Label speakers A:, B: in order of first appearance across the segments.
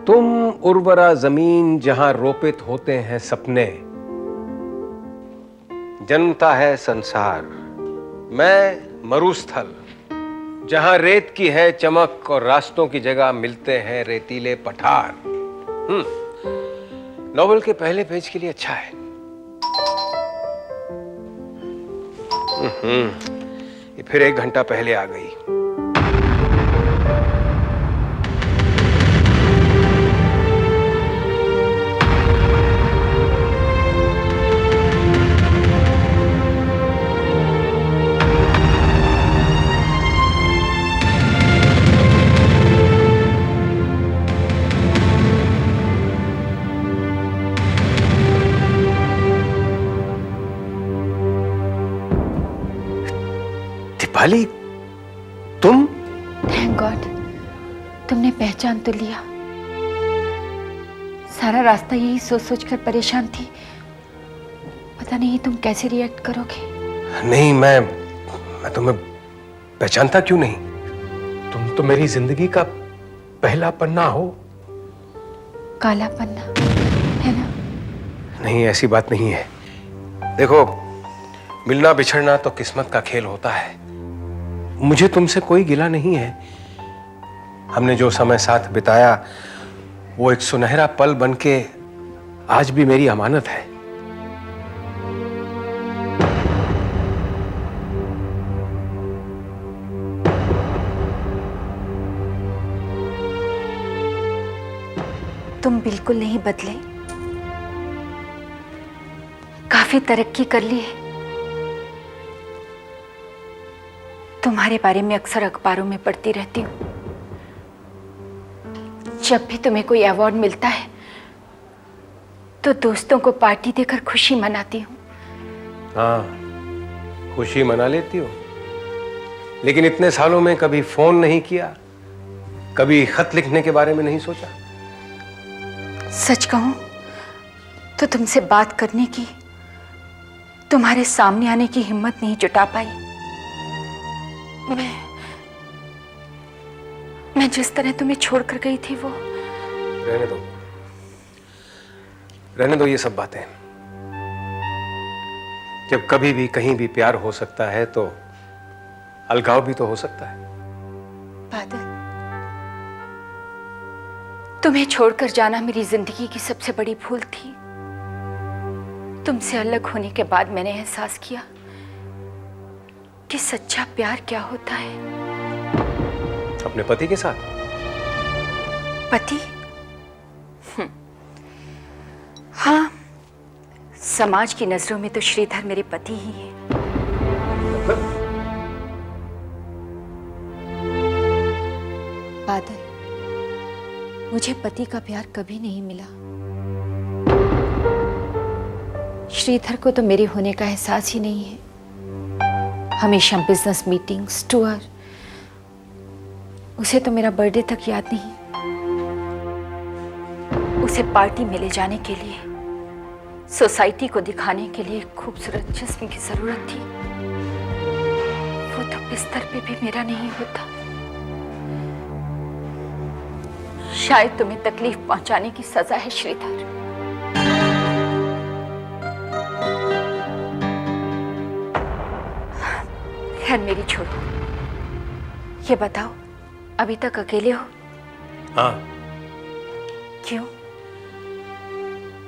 A: तुम उर्वरा जमीन जहां रोपित होते हैं सपने, जन्मता है संसार। मैं मरुस्थल, जहां रेत की है चमक और रास्तों की जगह मिलते हैं रेतीले पठार। नॉवल के पहले पेज के लिए अच्छा है। ये फिर 1 घंटा पहले आ गई। दीपाली, तुम?
B: थैंक गॉड, तुमने पहचान तो लिया। सारा रास्ता यही सोच सोच कर परेशान थी, पता नहीं तुम कैसे रिएक्ट करोगे।
A: नहीं, मैं तुम्हें पहचानता क्यों नहीं? तुम तो मेरी जिंदगी का पहला पन्ना हो।
B: काला पन्ना है ना?
A: नहीं, ऐसी बात नहीं है। देखो, मिलना बिछड़ना तो किस्मत का खेल होता है। मुझे तुमसे कोई गिला नहीं है। हमने जो समय साथ बिताया वो एक सुनहरा पल बनके आज भी मेरी अमानत है।
B: तुम बिल्कुल नहीं बदले, काफी तरक्की कर ली है। तुम्हारे बारे में अक्सर अखबारों में पढ़ती रहती हूँ। जब भी तुम्हें कोई अवार्ड मिलता है तो दोस्तों को पार्टी देकर खुशी मनाती हूँ।
A: हाँ, खुशी मना लेती हो, लेकिन इतने सालों में कभी फोन नहीं किया, कभी खत लिखने के बारे में नहीं सोचा।
B: सच कहूं तो तुमसे बात करने की, तुम्हारे सामने आने की हिम्मत नहीं जुटा पाई। मैं जिस तरह तुम्हें छोड़कर गई थी वो।
A: रहने दो ये सब बातें। जब कभी भी कहीं भी प्यार हो सकता है तो अलगाव भी तो हो सकता है।
B: बादल, तुम्हें छोड़कर जाना मेरी जिंदगी की सबसे बड़ी भूल थी। तुमसे अलग होने के बाद मैंने एहसास किया कि सच्चा प्यार क्या होता है।
A: अपने पति के साथ?
B: पति? हाँ, समाज की नजरों में तो श्रीधर मेरे पति ही है। बादल, मुझे पति का प्यार कभी नहीं मिला। श्रीधर को तो मेरे होने का एहसास ही नहीं है। हमेशा बिजनेस मीटिंग्स, टूर, उसे तो मेरा बर्थडे तक याद नहीं। उसे पार्टी में ले जाने के लिए, सोसाइटी को दिखाने के लिए खूबसूरत जिस्म की जरूरत थी। वो तो बिस्तर पे भी मेरा नहीं होता। शायद तुम्हें तकलीफ पहुंचाने की सजा है श्रीधर। खैर, मेरी छोड़ो। ये बताओ, अभी तक अकेले हो?
A: हाँ।
B: क्यों?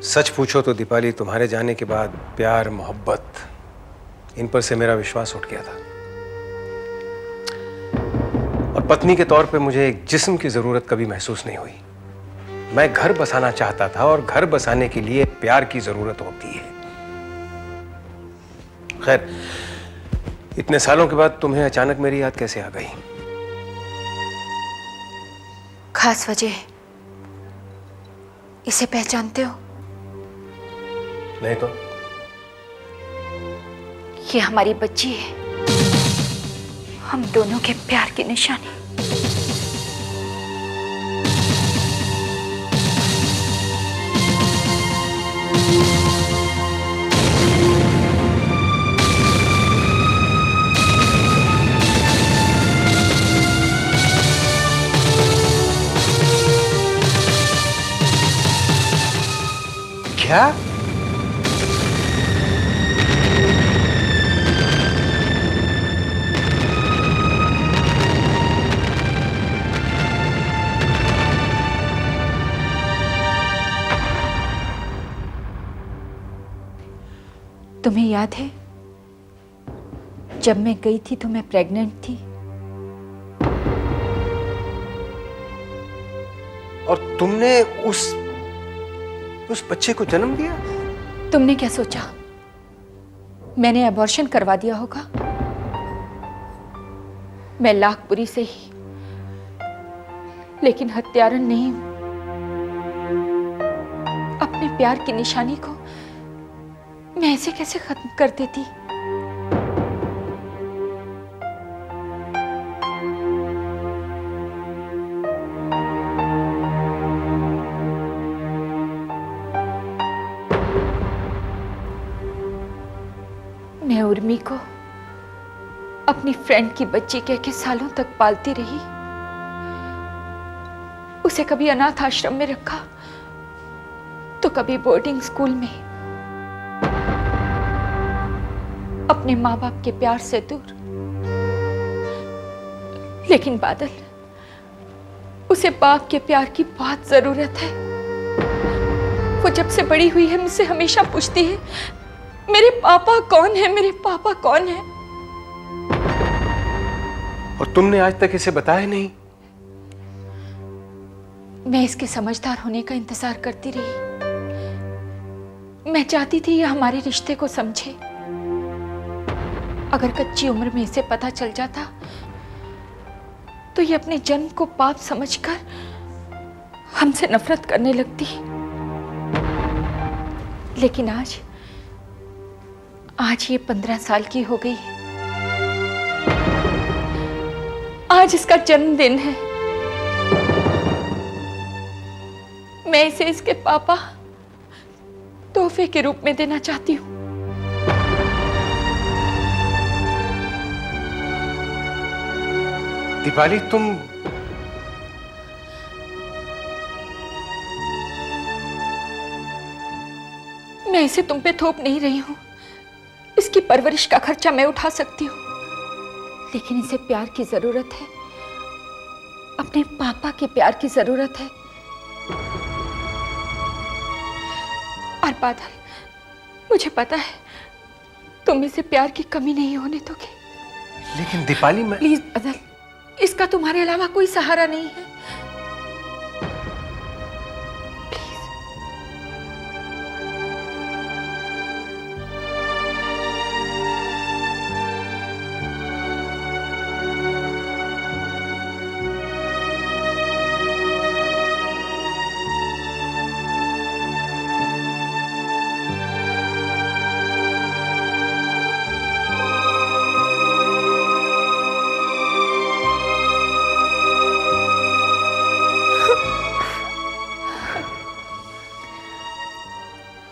A: सच पूछो तो दीपाली, तुम्हारे जाने के बाद प्यार, मोहब्बत, इन पर से मेरा विश्वास उठ गया था। और पत्नी के तौर पे मुझे एक जिस्म की जरूरत कभी महसूस नहीं हुई। मैं घर बसाना चाहता था और घर बसाने के लिए प्यार की जरूरत होती है। खैर, इतने सालों के बाद तुम्हें अचानक मेरी याद कैसे आ गई?
B: खास वजह है। इसे पहचानते हो?
A: नहीं तो?
B: ये हमारी बच्ची है, हम दोनों के प्यार की निशानी।
A: क्या?
B: तुम्हें याद है जब मैं गई थी तो मैं प्रेग्नेंट थी
A: और तुमने उस बच्चे को जन्म दिया?
B: तुमने क्या सोचा मैंने अबॉर्शन करवा दिया होगा? मैं लाख बुरी से ही लेकिन हत्यारन नहीं हूं। अपने प्यार की निशानी को मैं ऐसे कैसे खत्म कर देती? मैं उर्मी को अपनी फ्रेंड की बच्ची कह के सालों तक पालती रही। उसे कभी अनाथ आश्रम में रखा तो कभी बोर्डिंग स्कूल में, अपने माँ बाप के प्यार से दूर। लेकिन बादल, उसे बाप के प्यार की बहुत जरूरत है। वो जब से बड़ी हुई है मुझसे हमेशा पूछती है मेरे पापा कौन है, मेरे पापा कौन है।
A: और तुमने आज तक इसे बताया नहीं?
B: मैं इसके समझदार होने का इंतजार करती रही। मैं चाहती थी ये हमारे रिश्ते को समझे। अगर कच्ची उम्र में इसे पता चल जाता तो ये अपने जन्म को पाप समझकर हमसे नफरत करने लगती। लेकिन आज ये 15 साल की हो गई है। आज इसका जन्मदिन है। मैं इसे इसके पापा तोहफे के रूप में देना चाहती हूँ।
A: दीपाली, तुम
B: मैं इसे तुम पे थोप नहीं रही हूं। इसकी परवरिश का खर्चा मैं उठा सकती हूँ, लेकिन इसे प्यार की जरूरत है। अपने पापा के प्यार की जरूरत है। और बादल, मुझे पता है तुम इसे प्यार की कमी नहीं होने दोगे।
A: लेकिन दीपाली, मैं
B: प्लीज बादल, इसका तुम्हारे अलावा कोई सहारा नहीं है। प्लीज।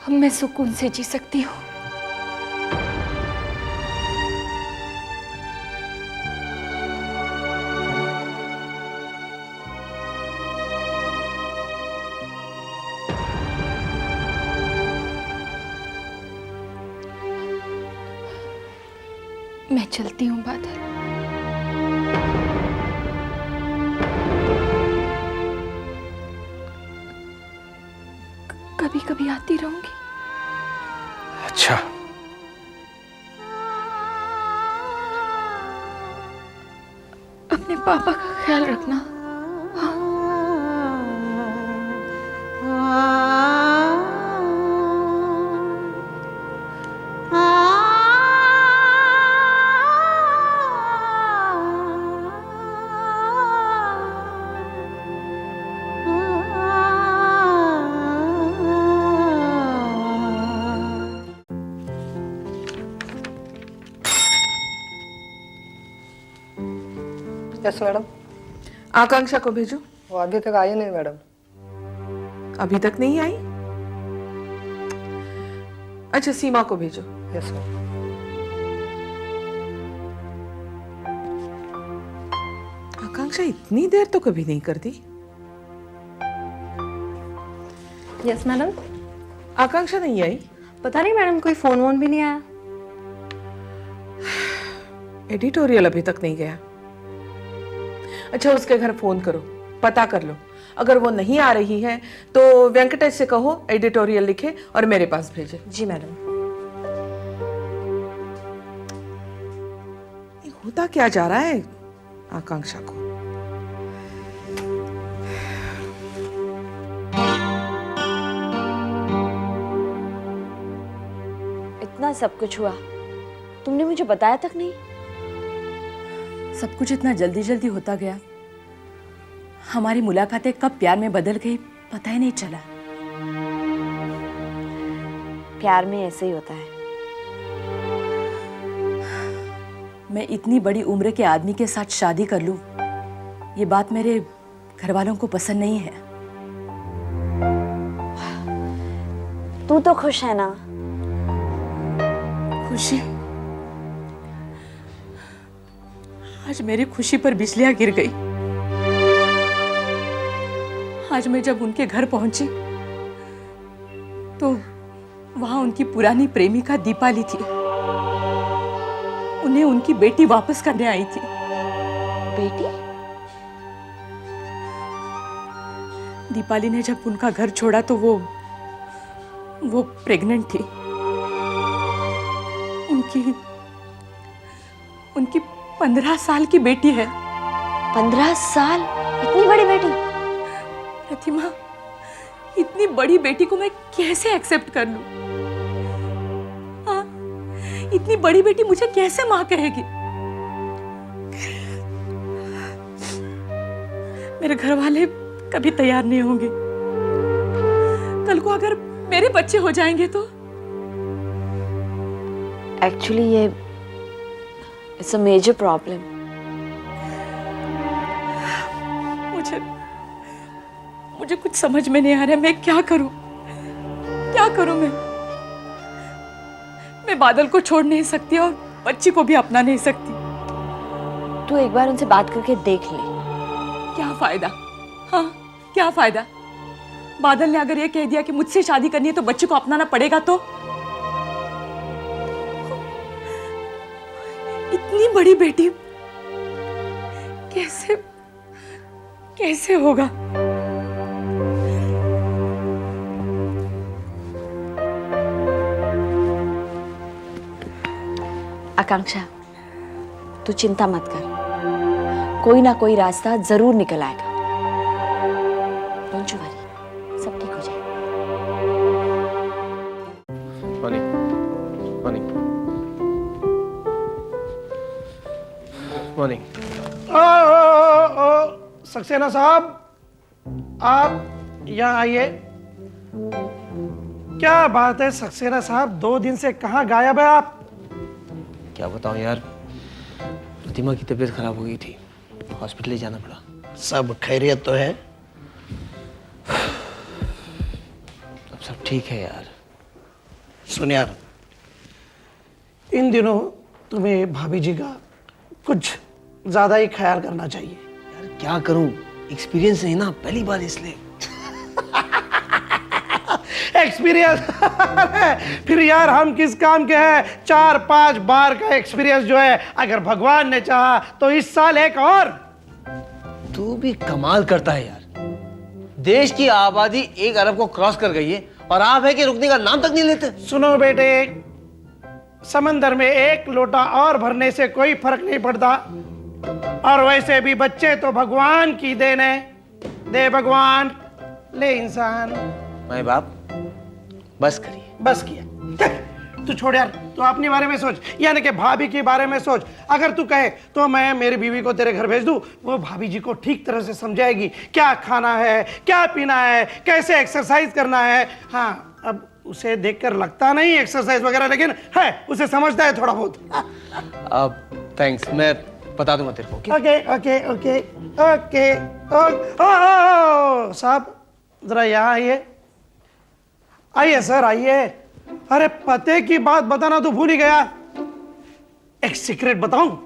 B: अब मैं सुकून से जी सकती हूँ। मैं चलती हूँ बादल। कभी कभी आती रहूंगी।
A: अच्छा,
B: अपने पापा का ख्याल रखना।
C: Yes madam.
D: आकांक्षा को भेजो।
C: वो अभी तक आई नहीं मैडम।
D: अभी तक नहीं आई? अच्छा, सीमा को भेजो।
C: Yes ma'am.
D: आकांक्षा इतनी देर तो कभी नहीं करती।
E: Yes madam.
D: आकांक्षा नहीं आई?
E: पता नहीं मैडम, कोई फोन वोन भी नहीं आया।
D: एडिटोरियल अभी तक नहीं गया। अच्छा, उसके घर फोन करो, पता कर लो। अगर वो नहीं आ रही है तो वेंकटेश से कहो एडिटोरियल लिखे और मेरे पास भेजे।
E: जी मैडम।
D: ये होता क्या जा रहा है आकांक्षा को?
E: इतना सब कुछ हुआ, तुमने मुझे बताया तक नहीं।
B: सब कुछ इतना जल्दी जल्दी होता गया, हमारी मुलाकातें कब प्यार में बदल गई पता ही नहीं चला।
E: प्यार में ऐसे ही होता है।
B: मैं इतनी बड़ी उम्र के आदमी के साथ शादी कर लूं, ये बात मेरे घर वालों को पसंद नहीं है।
E: तू तो खुश है ना?
B: खुशी? आज मेरी खुशी पर बिजलियां गिर गई। आज मैं जब उनके घर पहुंची तो वहां उनकी पुरानी प्रेमिका दीपाली थी। उन्हें उनकी बेटी वापस करने आई थी।
E: बेटी?
B: दीपाली ने जब उनका घर छोड़ा तो वो प्रेग्नेंट थी। उनकी 15 साल की बेटी है।
E: 15 साल? इतनी बड़ी बेटी?
B: प्रतिमा, इतनी बड़ी बेटी को मैं कैसे एक्सेप्ट कर लूं? हाँ, इतनी बड़ी बेटी मुझे कैसे मां कहेगी? मेरे घर वाले कभी तैयार नहीं होंगे। कल को अगर मेरे बच्चे हो जाएंगे तो?
E: एक्चुअली ये इट्स अ मेजर प्रॉब्लम।
B: मुझे कुछ समझ में नहीं आ रहा है, मैं क्या करूं? क्या करूं मैं बादल को छोड़ नहीं सकती और बच्ची को भी अपना नहीं सकती।
E: तू एक बार उनसे बात करके देख ले।
B: क्या फायदा? हाँ, क्या फायदा? बादल ने अगर ये कह दिया कि मुझसे शादी करनी है तो बच्ची को अपनाना पड़ेगा तो? इतनी बड़ी बेटी कैसे होगा?
E: आकांक्षा, तू चिंता मत कर, कोई ना कोई रास्ता जरूर निकल आएगा। डोंट यू वरी, सब ठीक हो जाएगा।
A: मॉर्निंग। मॉर्निंग। मॉर्निंग।
F: सक्सेना साहब, आप यहाँ आइए। क्या बात है सक्सेना साहब, 2 दिन से कहाँ गायब है आप?
G: क्या बताऊं यार, प्रतिमा की तबीयत खराब हो गई थी, हॉस्पिटल ले जाना पड़ा।
F: सब खैरियत तो है?
G: अब सब ठीक है यार।
F: सुन यार, इन दिनों तुम्हें भाभी जी का कुछ ज्यादा ही ख्याल करना चाहिए।
G: यार क्या करूं, एक्सपीरियंस नहीं ना, पहली बार इसलिए।
F: एक्सपीरियंस? फिर यार हम किस काम के हैं? 4-5 बार का एक्सपीरियंस जो है, अगर भगवान ने चाहा तो इस साल एक और।
G: तू भी कमाल करता है यार। देश की आबादी 1 अरब को क्रॉस कर गई है और आप है कि रुकने का नाम तक नहीं लेते।
F: सुनो बेटे, समंदर में 1 लोटा और भरने से कोई फर्क नहीं पड़ता। और वैसे भी बच्चे तो भगवान की देन है। दे भगवान, ले इंसान।
G: माए बाप, बस करिए।
F: बस किया। तू छोड़ यार, तू अपने बारे में सोच, यानी कि भाभी के बारे में सोच। अगर तू कहे तो मैं मेरी बीवी को तेरे घर भेज दूं, वो भाभी जी को ठीक तरह से समझाएगी क्या खाना है, क्या पीना है, कैसे एक्सरसाइज करना है। हाँ, अब उसे देखकर लगता नहीं एक्सरसाइज वगैरह, लेकिन है, उसे समझता है थोड़ा बहुत।
G: अब थैंक्स, मैं बता दूंगा तेरे को।
F: Okay okay okay okay. साहब जरा यहाँ आइए। आइए सर, आइए। अरे पते की बात बताना तो भूल ही गया। एक सीक्रेट बताऊं?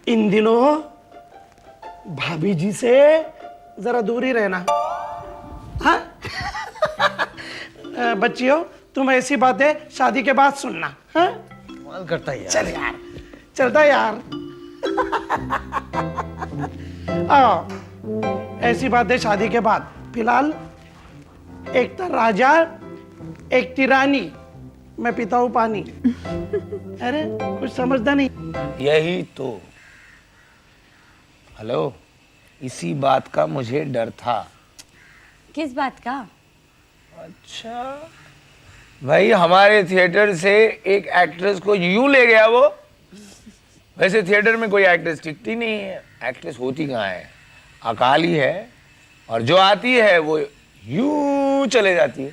F: इन दिनों भाभी जी से जरा दूर ही रहना। हाँ? बच्चियों, तुम ऐसी बातें शादी के बाद सुनना। हाँ,
G: कमाल करता है यार।
F: चल यार, चलता यार। आओ, ऐसी बातें शादी के बाद। फिलहाल एक था राजा, एक थी रानी, मैं पीता हूँ पानी। अरे कुछ समझता नहीं।
H: यही तो। हेलो, इसी बात का मुझे डर था।
E: किस बात का?
H: अच्छा, भाई हमारे थिएटर से एक एक्ट्रेस को यूं ले गया वो। वैसे थिएटर में कोई एक्ट्रेस टिकती नहीं है, एक्ट्रेस होती कहाँ है, अकाल ही है, और जो आती है वो यूं चले जाती है।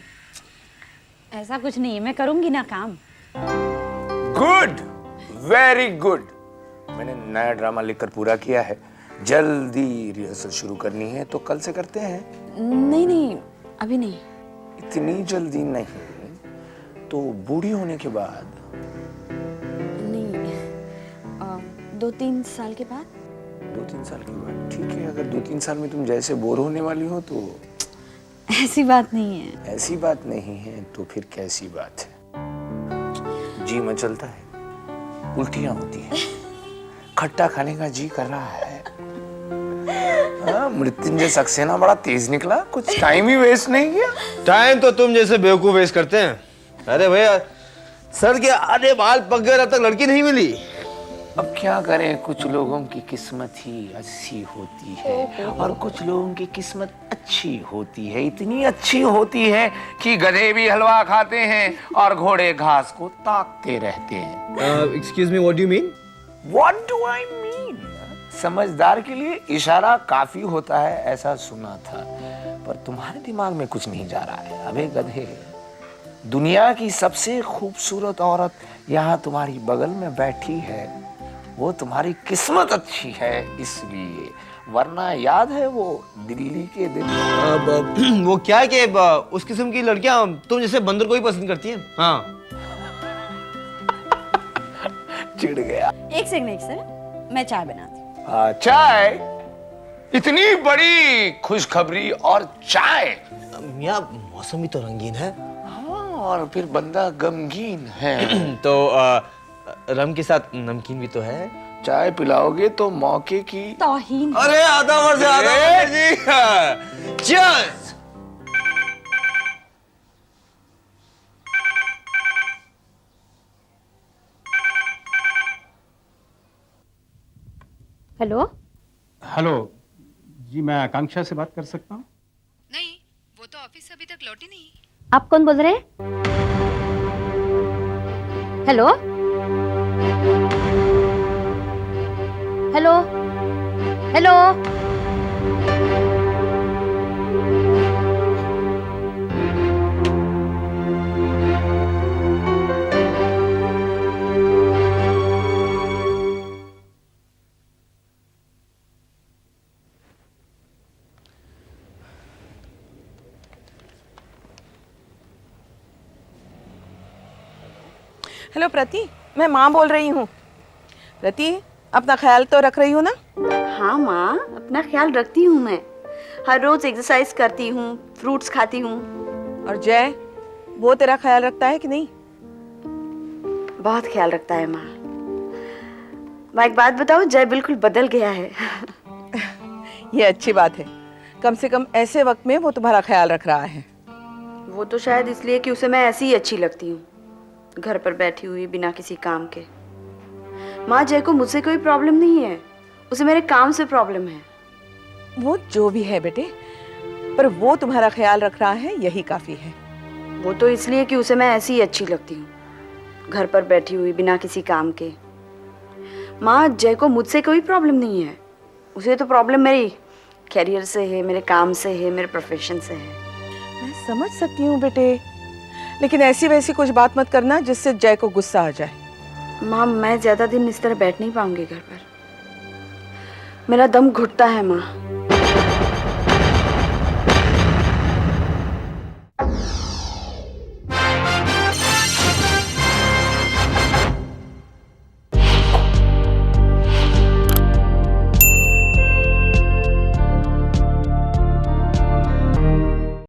E: ऐसा कुछ नहीं है, मैं करूंगी ना काम।
H: Good, very good. मैंने नया ड्रामा लिखकर पूरा किया है, जल्दी रिहर्सल शुरू करनी है, तो कल से करते हैं।
E: नहीं नहीं, अभी नहीं।
H: इतनी जल्दी नहीं, तो बूढ़ी होने के बाद।
E: नहीं, 2-3 साल के बाद।
H: 2-3 साल के बाद ठीक है। अगर 2-3 साल में तुम जैसे बोर होने वाली हो तो।
E: ऐसी बात नहीं है।
H: ऐसी बात नहीं है तो फिर कैसी बात है? जी मचलता है, उल्टियां होती है, खट्टा खाने का जी कर रहा है। हाँ, मृत्युंजय सक्सेना बड़ा तेज निकला, कुछ टाइम ही वेस्ट नहीं किया।
G: टाइम तो तुम जैसे बेवकूफ वेस्ट करते हैं। अरे भैया, सर के आधे बाल पक गए, अब तक लड़की नहीं मिली।
H: अब क्या करें, कुछ लोगों की किस्मत ही अच्छी होती है और कुछ लोगों की किस्मत अच्छी होती है, इतनी अच्छी होती है कि गधे भी हलवा खाते हैं और घोड़े घास को ताकते रहते हैं।
G: Excuse me, what do you mean?
H: What do I mean? समझदार के लिए इशारा काफी होता है, ऐसा सुना था, पर तुम्हारे दिमाग में कुछ नहीं जा रहा है। अबे गधे, दुनिया की सबसे खूबसूरत औरत यहाँ तुम्हारी बगल में बैठी है, वो तुम्हारी किस्मत अच्छी है इसलिए, वरना याद है वो दिल्ली के दिन।
G: वो क्या है कि उस किस्म की लड़कियां तुम जैसे बंदर को ही पसंद करती हैं। हाँ,
H: चिढ़ गया।
E: एक सेकंड, मैं चाय बनाती हूँ।
H: चाय? इतनी बड़ी खुशखबरी और चाय?
G: मियाँ मौसम भी तो रंगीन है।
H: हाँ, और फिर बंदा गमगीन है।
G: तो रम के साथ नमकीन भी तो है।
H: चाय पिलाओगे तो मौके की।
E: तौहीन।
G: अरे आधा वर्ष से आधा वर्ष जी। Cheers!
I: हेलो
A: हेलो जी, मैं आकांक्षा से बात कर सकता हूँ?
B: नहीं, वो तो ऑफिस से अभी तक लौटी नहीं।
I: आप कौन बोल रहे हैं? हेलो हेलो हेलो
D: हेलो प्रति, मैं माँ बोल रही हूँ। प्रति, अपना ख्याल तो रख रही हो ना?
E: हाँ माँ, अपना ख्याल रखती हूँ मैं। हर रोज एक्सरसाइज करती हूँ, फ्रूट्स खाती हूँ।
D: और जय, वो तेरा ख्याल रखता है कि नहीं?
E: बहुत ख्याल रखता है माँ। मैं एक बात बताऊँ, जय बिल्कुल बदल गया है।
D: ये अच्छी बात है, कम से कम ऐसे वक्त में वो तुम्हारा ख्याल रख रहा है।
E: वो तो शायद इसलिए कि उसे मैं ऐसी ही अच्छी लगती हूँ, घर पर बैठी हुई बिना किसी काम के। माँ, जय को मुझसे कोई प्रॉब्लम नहीं है, उसे मेरे काम से प्रॉब्लम है।
D: वो जो भी है बेटे, पर वो तुम्हारा ख्याल रख रहा है, यही काफी है।
E: वो तो इसलिए कि उसे मैं ऐसी ही अच्छी लगती हूँ, घर पर बैठी हुई बिना किसी काम के। माँ, जय को मुझसे कोई प्रॉब्लम नहीं है, उसे तो प्रॉब्लम मेरी कैरियर से है, मेरे काम से है, मेरे प्रोफेशन से है।
D: मैं समझ सकती हूँ बेटे, लेकिन ऐसी वैसी कुछ बात मत करना जिससे जय को गुस्सा आ जाए।
E: माँ, मैं ज्यादा दिन इस तरह बैठ नहीं पाऊंगी घर पर, मेरा दम घुटता है माँ।